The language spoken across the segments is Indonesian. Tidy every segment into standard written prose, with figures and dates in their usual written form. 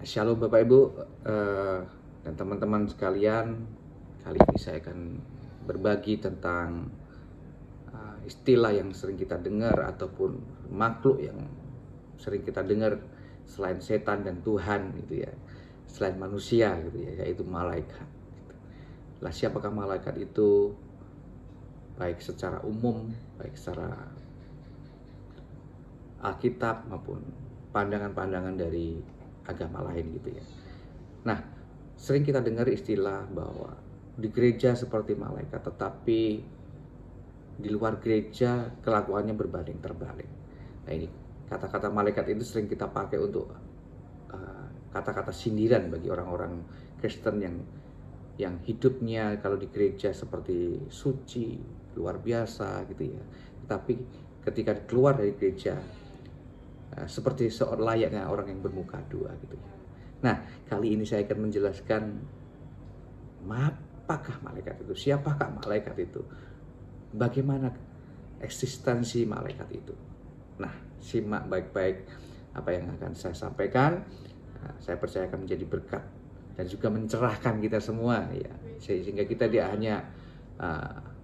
Shalom Bapak Ibu dan teman-teman sekalian. Kali ini saya akan berbagi tentang istilah yang sering kita dengar ataupun makhluk yang sering kita dengar selain setan dan Tuhan gitu ya, selain manusia gitu ya, yaitu malaikat. Lah siapakah malaikat itu? Baik secara umum, baik secara Alkitab maupun pandangan-pandangan dari agama lain gitu ya. Nah, sering kita dengar istilah bahwa di gereja seperti malaikat, tetapi di luar gereja kelakuannya berbanding terbalik. Nah, ini kata-kata malaikat itu sering kita pakai untuk kata-kata sindiran bagi orang-orang Kristen yang hidupnya kalau di gereja seperti suci, luar biasa gitu ya. Tetapi ketika keluar dari gereja seperti layaknya orang yang bermuka dua gitu ya. Nah, kali ini saya akan menjelaskan apakah malaikat itu, siapakah malaikat itu, bagaimana eksistensi malaikat itu. Nah, simak baik-baik apa yang akan saya sampaikan. Saya percaya akan menjadi berkat dan juga mencerahkan kita semua ya, sehingga kita tidak hanya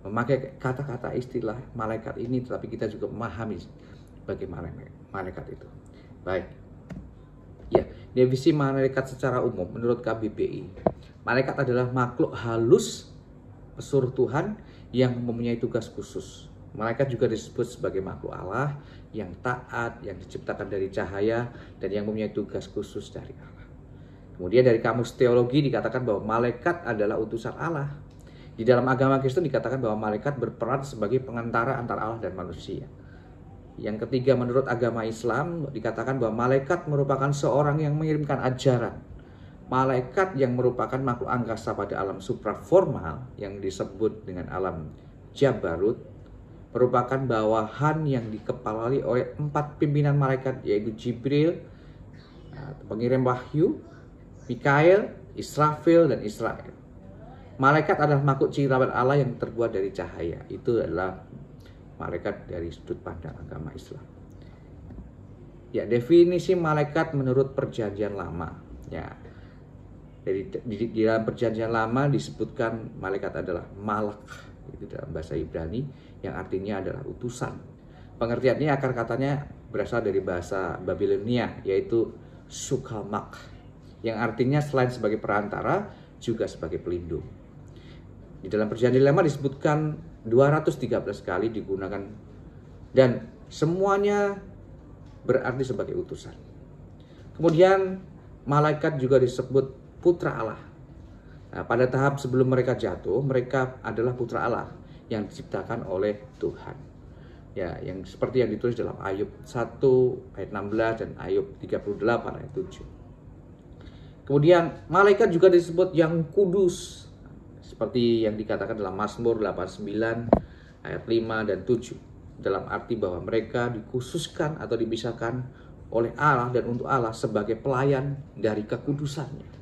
memakai kata-kata istilah malaikat ini, tetapi kita juga memahami bagaimana malaikat itu. Baik. Ya, definisi malaikat secara umum menurut KBBI, malaikat adalah makhluk halus pesuruh Tuhan yang mempunyai tugas khusus. Malaikat juga disebut sebagai makhluk Allah yang taat, yang diciptakan dari cahaya dan yang mempunyai tugas khusus dari Allah. Kemudian dari kamus teologi dikatakan bahwa malaikat adalah utusan Allah. Di dalam agama Kristen dikatakan bahwa malaikat berperan sebagai pengantara antara Allah dan manusia. Yang ketiga, menurut agama Islam dikatakan bahwa malaikat merupakan seorang yang mengirimkan ajaran. Malaikat yang merupakan makhluk angkasa pada alam supraformal yang disebut dengan alam Jabarut merupakan bawahan yang dikepalai oleh 4 pimpinan malaikat, yaitu Jibril, pengirim wahyu, Mikael, Israfil, dan Israel. Malaikat adalah makhluk ciptaan Allah yang terbuat dari cahaya. Itu adalah malaikat dari sudut pandang agama Islam. Ya, definisi malaikat menurut Perjanjian Lama. Ya, di dalam Perjanjian Lama disebutkan malaikat adalah malak, itu dalam bahasa Ibrani, yang artinya adalah utusan. Pengertiannya akar katanya berasal dari bahasa Babilonia, yaitu sukamak, yang artinya selain sebagai perantara juga sebagai pelindung. Di dalam Perjanjian Lama disebutkan 213 kali digunakan dan semuanya berarti sebagai utusan. Kemudian malaikat juga disebut putra Allah. Nah, pada tahap sebelum mereka jatuh, mereka adalah putra Allah yang diciptakan oleh Tuhan. Ya, yang seperti yang ditulis dalam Ayub 1 ayat 16 dan Ayub 38 ayat 7. Kemudian malaikat juga disebut yang kudus, seperti yang dikatakan dalam Mazmur 89 ayat 5 dan 7, dalam arti bahwa mereka dikhususkan atau dipisahkan oleh Allah dan untuk Allah sebagai pelayan dari kekudusannya.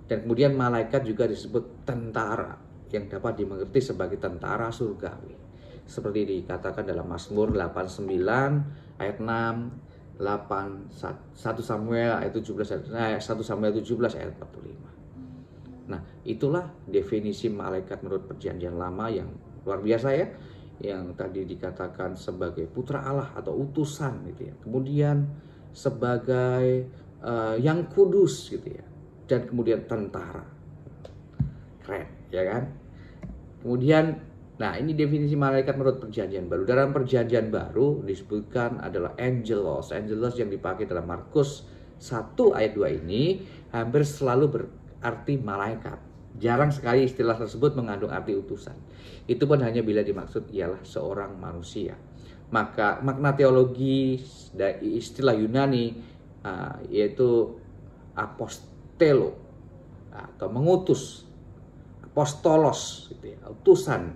Dan kemudian malaikat juga disebut tentara, yang dapat dimengerti sebagai tentara surgawi, seperti dikatakan dalam Mazmur 89 ayat 6, 1 Samuel ayat 17 ayat 45. Nah, itulah definisi malaikat menurut Perjanjian Lama yang luar biasa ya, yang tadi dikatakan sebagai putra Allah atau utusan gitu ya. Kemudian sebagai yang kudus gitu ya. Dan kemudian tentara. Keren, ya kan? Kemudian, nah ini definisi malaikat menurut Perjanjian Baru. Dalam Perjanjian Baru disebutkan adalah angelos. Angelos yang dipakai dalam Markus 1 ayat 2 ini hampir selalu berarti malaikat. Jarang sekali istilah tersebut mengandung arti utusan. Itu pun hanya bila dimaksud ialah seorang manusia. Maka makna teologi dari istilah Yunani yaitu apostelo atau mengutus, apostolos gitu ya, utusan.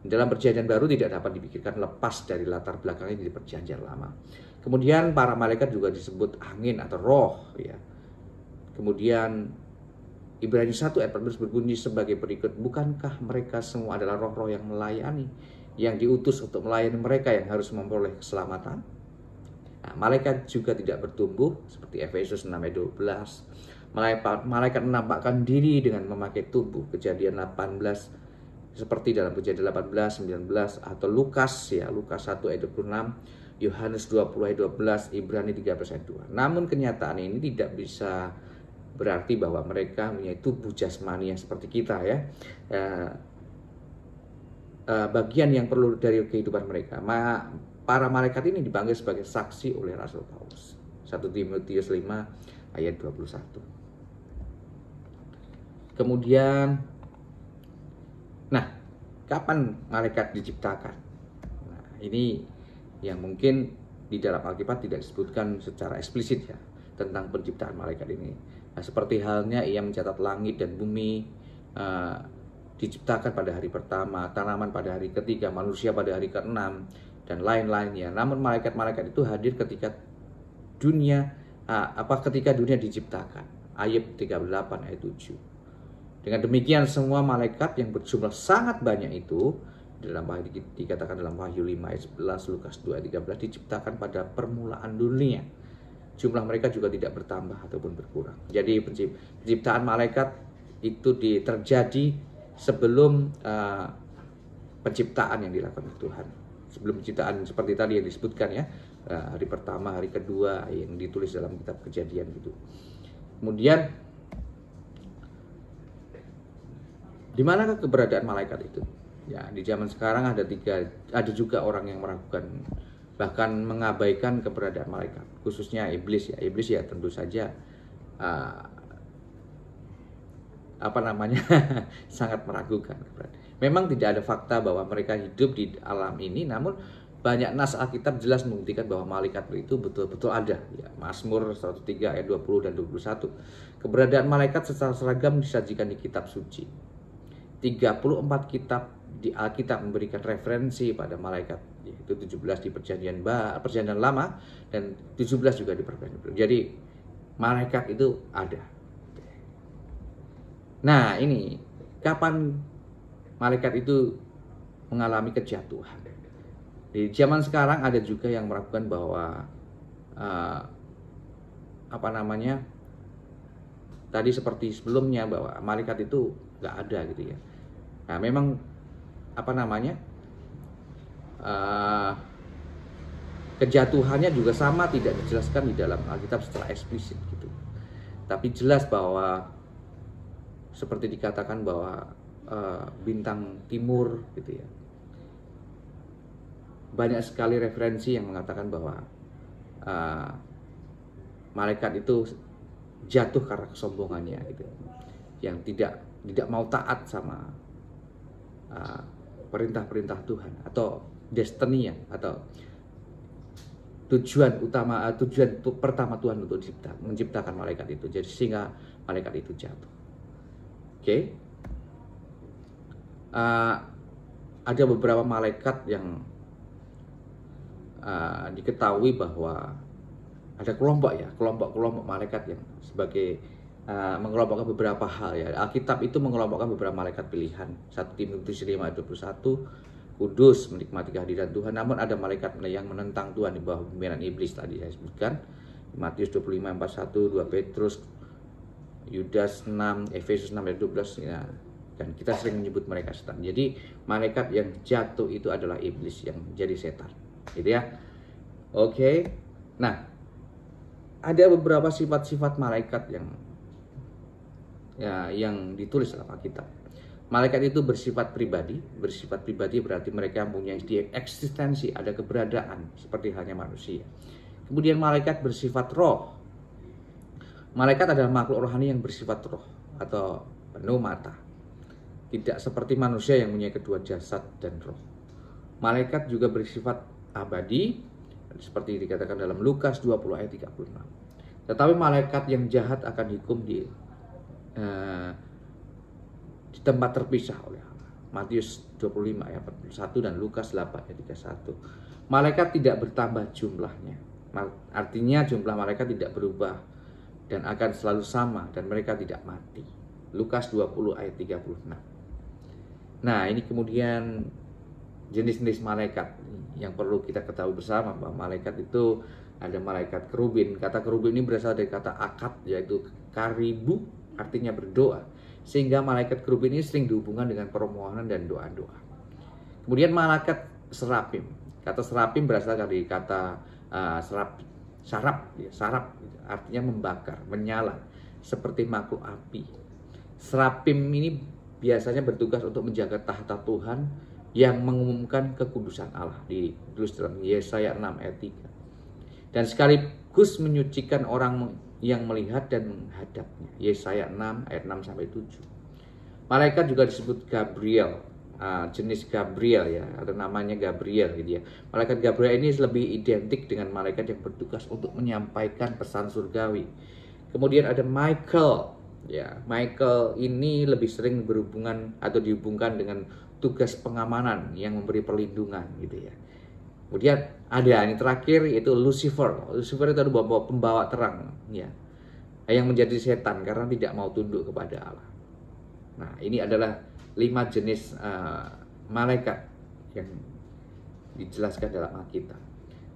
Dalam Perjanjian Baru tidak dapat dipikirkan lepas dari latar belakangnya di Perjanjian Lama. Kemudian para malaikat juga disebut angin atau roh ya. Kemudian Ibrani 1 ayat 14 berbunyi sebagai berikut, bukankah mereka semua adalah roh-roh yang melayani, yang diutus untuk melayani mereka yang harus memperoleh keselamatan? Nah, malaikat juga tidak bertumbuh seperti Efesus 6 ayat 12. Malaikat menampakkan diri dengan memakai tubuh, Kejadian 18 seperti dalam Kejadian 18, 19 atau Lukas 1 ayat 26, Yohanes 20 ayat 12, Ibrani 13 ayat 2. Namun kenyataan ini tidak bisa berarti bahwa mereka mempunyai tubuh jasmani yang seperti kita ya. Bagian yang perlu dari kehidupan mereka. Para malaikat ini dipanggil sebagai saksi oleh Rasul Paulus. 1 Timotius 5 ayat 21. Kemudian, kapan malaikat diciptakan? Nah, ini yang mungkin di dalam Alkitab tidak disebutkan secara eksplisit ya tentang penciptaan malaikat ini. Nah, seperti halnya ia mencatat langit dan bumi diciptakan pada hari pertama, tanaman pada hari ketiga, manusia pada hari ke-6 dan lain-lainnya. Namun malaikat-malaikat itu hadir ketika dunia diciptakan. Ayub 38 ayat 7. Dengan demikian semua malaikat yang berjumlah sangat banyak itu dikatakan dalam Wahyu 5 ayat 11, Lukas 2 ayat 13 diciptakan pada permulaan dunia. Jumlah mereka juga tidak bertambah ataupun berkurang. Jadi penciptaan malaikat itu terjadi sebelum penciptaan yang dilakukan Tuhan. Sebelum penciptaan seperti tadi yang disebutkan ya, hari pertama, hari kedua yang ditulis dalam kitab Kejadian gitu. Kemudian di manakah keberadaan malaikat itu? Ya, di zaman sekarang ada juga orang yang meragukan bahkan mengabaikan keberadaan malaikat, khususnya iblis ya. Iblis ya tentu saja sangat meragukan. Memang tidak ada fakta bahwa mereka hidup di alam ini, namun banyak nas Alkitab jelas membuktikan bahwa malaikat itu betul-betul ada ya. Mazmur 103 ayat 20 dan 21. Keberadaan malaikat secara seragam disajikan di kitab suci. 34 kitab di Alkitab memberikan referensi pada malaikat, yaitu 17 di perjanjian lama dan 17 juga di perjanjian baru. Jadi malaikat itu ada. Nah, ini kapan malaikat itu mengalami kejatuhan? Di zaman sekarang ada juga yang meragukan bahwa tadi seperti sebelumnya bahwa malaikat itu nggak ada gitu ya. Nah, memang kejatuhannya juga sama tidak dijelaskan di dalam Alkitab secara eksplisit gitu. Tapi jelas bahwa seperti dikatakan bahwa bintang timur gitu ya. Banyak sekali referensi yang mengatakan bahwa malaikat itu jatuh karena kesombongannya gitu. Yang tidak mau taat sama perintah-perintah Tuhan atau destiny atau tujuan pertama Tuhan untuk menciptakan malaikat itu. Jadi sehingga malaikat itu jatuh. Oke. Ada beberapa malaikat yang diketahui bahwa ada kelompok malaikat yang sebagai mengelompokkan beberapa hal ya. Alkitab itu mengelompokkan beberapa malaikat pilihan. 1 Timotius 5 ayat 21, kudus, menikmati kehadiran Tuhan. Namun ada malaikat yang menentang Tuhan di bawah pimpinan iblis tadi saya sebutkan. Matius 25 ayat 41, 2 Petrus, Yudas 6, Efesus 6 ayat 12 ya. Dan kita sering menyebut mereka setan. Jadi malaikat yang jatuh itu adalah iblis yang jadi setan. Gitu ya. Oke. Nah, ada beberapa sifat-sifat malaikat yang ditulis dalam Alkitab. Malaikat itu bersifat pribadi. Bersifat pribadi berarti mereka mempunyai eksistensi, ada keberadaan seperti halnya manusia. Kemudian malaikat bersifat roh. Malaikat adalah makhluk rohani yang bersifat roh atau penuh mata. Tidak seperti manusia yang mempunyai kedua jasad dan roh. Malaikat juga bersifat abadi seperti dikatakan dalam Lukas 20 ayat 36. Tetapi malaikat yang jahat akan dihukum di tempat terpisah oleh Allah. Matius 25 ayat 41 dan Lukas 8 ayat 31. Malaikat tidak bertambah jumlahnya. Artinya jumlah malaikat tidak berubah dan akan selalu sama dan mereka tidak mati. Lukas 20 ayat 36. Nah, ini kemudian jenis-jenis malaikat yang perlu kita ketahui bersama bahwa malaikat itu ada malaikat kerubin. Kata kerubin ini berasal dari kata akad, yaitu karibu, artinya berdoa. Sehingga malaikat kerubin ini sering dihubungkan dengan permohonan dan doa-doa. Kemudian malaikat serapim. Kata serapim berasal dari kata sarap, artinya membakar, menyala, seperti makhluk api. Serapim ini biasanya bertugas untuk menjaga tahta Tuhan yang mengumumkan kekudusan Allah, ditulis dalam Yesaya 6 ayat 3. Dan sekaligus menyucikan orang yang melihat dan menghadapnya. Yesaya 6 ayat 6 sampai 7. Malaikat juga disebut Gabriel, jenis Gabriel ya, atau namanya Gabriel gitu ya. Malaikat Gabriel ini lebih identik dengan malaikat yang bertugas untuk menyampaikan pesan surgawi. Kemudian ada Michael ya. Michael ini lebih sering berhubungan atau dihubungkan dengan tugas pengamanan yang memberi perlindungan gitu ya. Kemudian ada ini terakhir, yaitu Lucifer. Lucifer itu adalah pembawa terang ya, yang menjadi setan karena tidak mau tunduk kepada Allah. Nah, ini adalah 5 jenis malaikat yang dijelaskan dalam Alkitab.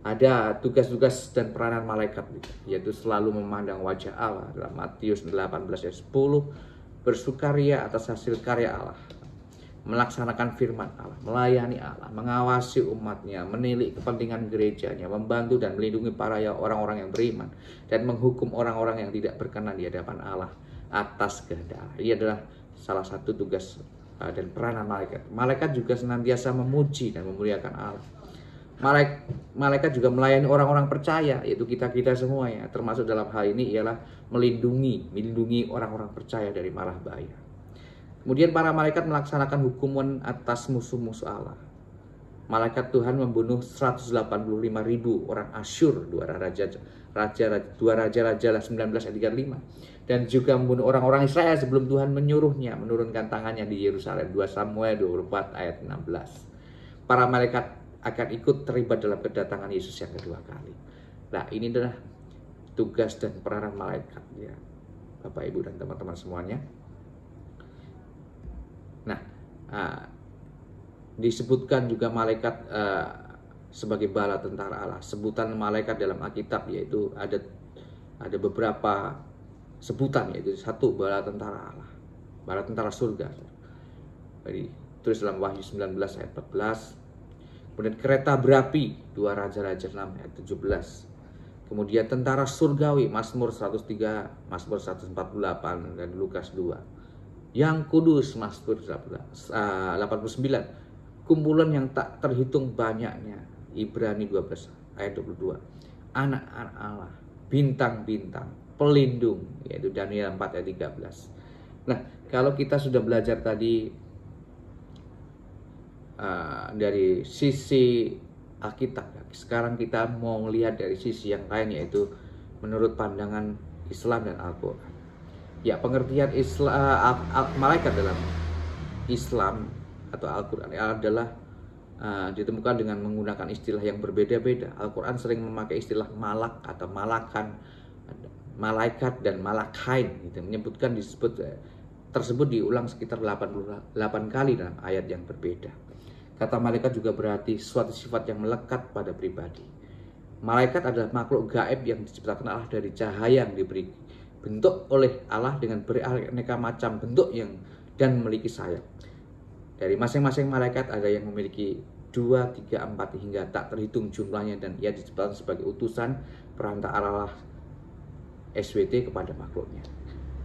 Ada tugas-tugas dan peranan malaikat, yaitu selalu memandang wajah Allah dalam Matius 18 ayat 10, bersukaria atas hasil karya Allah, melaksanakan firman Allah, melayani Allah, mengawasi umatnya, menilik kepentingan gerejanya, membantu dan melindungi para orang-orang yang beriman, dan menghukum orang-orang yang tidak berkenan di hadapan Allah atas kehendak Allah. Ini adalah salah satu tugas dan peranan malaikat. Malaikat juga senantiasa memuji dan memuliakan Allah. Malaikat juga melayani orang-orang percaya, yaitu kita-kita semua ya, termasuk dalam hal ini ialah melindungi orang-orang percaya dari mara bahaya. Kemudian para malaikat melaksanakan hukuman atas musuh-musuh Allah. Malaikat Tuhan membunuh 185.000 orang Asyur, dua raja-raja 19 ayat 35, dan juga membunuh orang-orang Israel sebelum Tuhan menyuruhnya menurunkan tangannya di Yerusalem, 2 Samuel 24 ayat 16. Para malaikat akan ikut terlibat dalam kedatangan Yesus yang kedua kali. Nah, ini adalah tugas dan peranan malaikat ya, Bapak Ibu dan teman-teman semuanya. Nah, disebutkan juga malaikat sebagai bala tentara Allah. Sebutan malaikat dalam Alkitab yaitu ada beberapa sebutan, yaitu 1 bala tentara Allah, bala tentara surga. Jadi terus dalam Wahyu 19 ayat 14. Kemudian kereta berapi 2 Raja-Raja 6 ayat 17. Kemudian tentara surgawi Mazmur 103, Mazmur 148 dan Lukas 2. Yang kudus Mazmur 89. Kumpulan yang tak terhitung banyaknya Ibrani 12 ayat 22. Anak-anak Allah, bintang-bintang, pelindung, yaitu Daniel 4 ayat 13. Nah, kalau kita sudah belajar tadi dari sisi Alkitab, sekarang kita mau melihat dari sisi yang lain, yaitu menurut pandangan Islam dan Al-Quran. Ya, pengertian malaikat dalam Islam atau Al-Quran adalah ditemukan dengan menggunakan istilah yang berbeda-beda. Al-Quran sering memakai istilah malak atau malakan, malaikat dan malakain gitu, menyebutkan tersebut diulang sekitar 88 kali dalam ayat yang berbeda. Kata malaikat juga berarti suatu sifat yang melekat pada pribadi. Malaikat adalah makhluk gaib yang diciptakan Allah dari cahaya yang diberi bentuk oleh Allah dengan beraneka macam bentuk dan memiliki sayap. Dari masing-masing malaikat ada yang memiliki 2, 3, 4 hingga tak terhitung jumlahnya, dan ia diciptakan sebagai utusan perantara Allah SWT kepada makhluknya.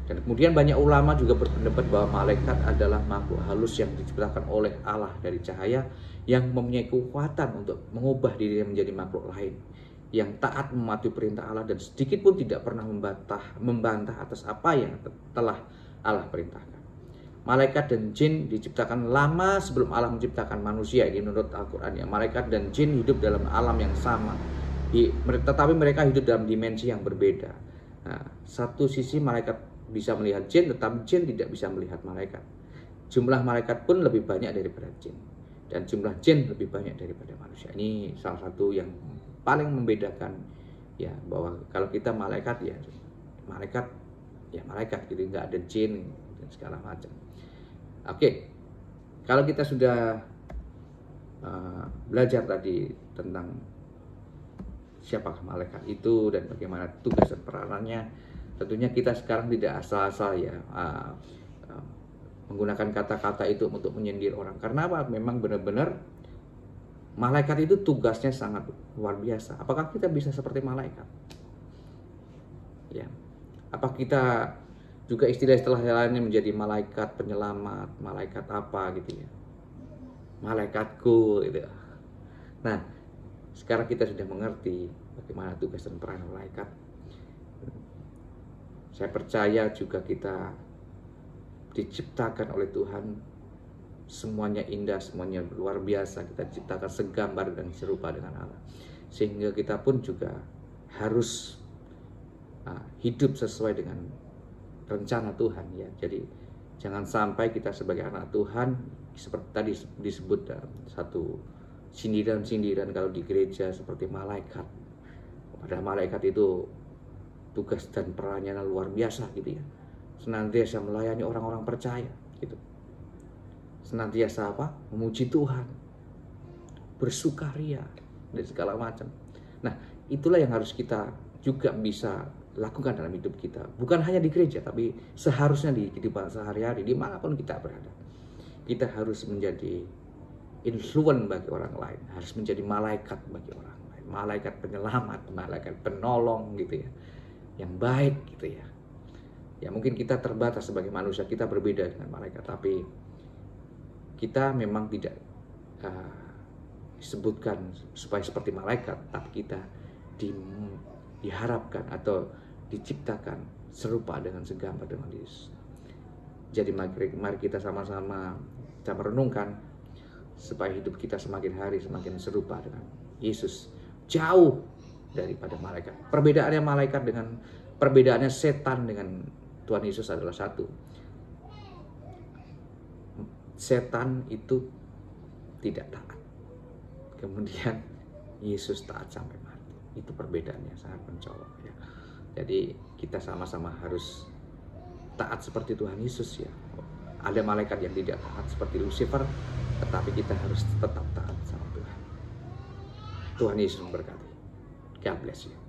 Dan kemudian banyak ulama juga berpendapat bahwa malaikat adalah makhluk halus yang diciptakan oleh Allah dari cahaya, yang mempunyai kekuatan untuk mengubah dirinya menjadi makhluk lain, yang taat mematuhi perintah Allah dan sedikit pun tidak pernah membantah atas apa yang telah Allah perintahkan. Malaikat dan jin diciptakan lama sebelum Allah menciptakan manusia. Ini menurut Al-Quran ya. Malaikat dan jin hidup dalam alam yang sama, tetapi mereka hidup dalam dimensi yang berbeda. Nah, satu sisi malaikat bisa melihat jin, tetapi jin tidak bisa melihat malaikat. Jumlah malaikat pun lebih banyak daripada jin, dan jumlah jin lebih banyak daripada manusia. Ini salah satu yang paling membedakan ya, bahwa kalau kita malaikat gitu, nggak ada jin dan segala macam. Oke, kalau kita sudah belajar tadi tentang siapakah malaikat itu dan bagaimana tugas dan peranannya. Tentunya kita sekarang tidak asal-asal ya menggunakan kata-kata itu untuk menyindir orang. Karena apa? Memang benar-benar malaikat itu tugasnya sangat luar biasa. Apakah kita bisa seperti malaikat? Ya. Apa kita juga istilah-istilah lainnya menjadi malaikat penyelamat, malaikat apa gitu ya? Malaikatku gitu. Nah, sekarang kita sudah mengerti bagaimana tugas dan peran malaikat. Saya percaya juga kita diciptakan oleh Tuhan, semuanya indah, semuanya luar biasa. Kita diciptakan segambar dan serupa dengan Allah, sehingga kita pun juga harus hidup sesuai dengan rencana Tuhan ya. Jadi jangan sampai kita sebagai anak Tuhan seperti tadi disebut satu sindiran-sindiran kalau di gereja seperti malaikat. Padahal malaikat itu tugas dan perannya luar biasa gitu ya. Senantiasa melayani orang-orang percaya gitu. Senantiasa apa? Memuji Tuhan, bersukaria dan segala macam. Nah, itulah yang harus kita juga bisa lakukan dalam hidup kita. Bukan hanya di gereja, tapi seharusnya di kehidupan sehari-hari, dimanapun kita berada. Kita harus menjadi influence bagi orang lain, harus menjadi malaikat bagi orang lain, malaikat penyelamat, malaikat penolong gitu ya, yang baik gitu ya. Ya mungkin kita terbatas sebagai manusia, kita berbeda dengan malaikat, tapi kita memang tidak disebutkan supaya seperti malaikat, tapi kita diharapkan atau diciptakan serupa dengan segambar dengan Yesus. Jadi mari kita sama-sama kita merenungkan supaya hidup kita semakin hari semakin serupa dengan Yesus, jauh daripada malaikat. Perbedaannya setan dengan Tuhan Yesus adalah satu. Setan itu tidak taat, kemudian Yesus taat sampai mati. Itu perbedaannya, sangat mencolok ya. Jadi kita sama-sama harus taat seperti Tuhan Yesus ya. Ada malaikat yang tidak taat seperti Lucifer, tetapi kita harus tetap taat sama Tuhan. Tuhan Yesus memberkati. God bless you.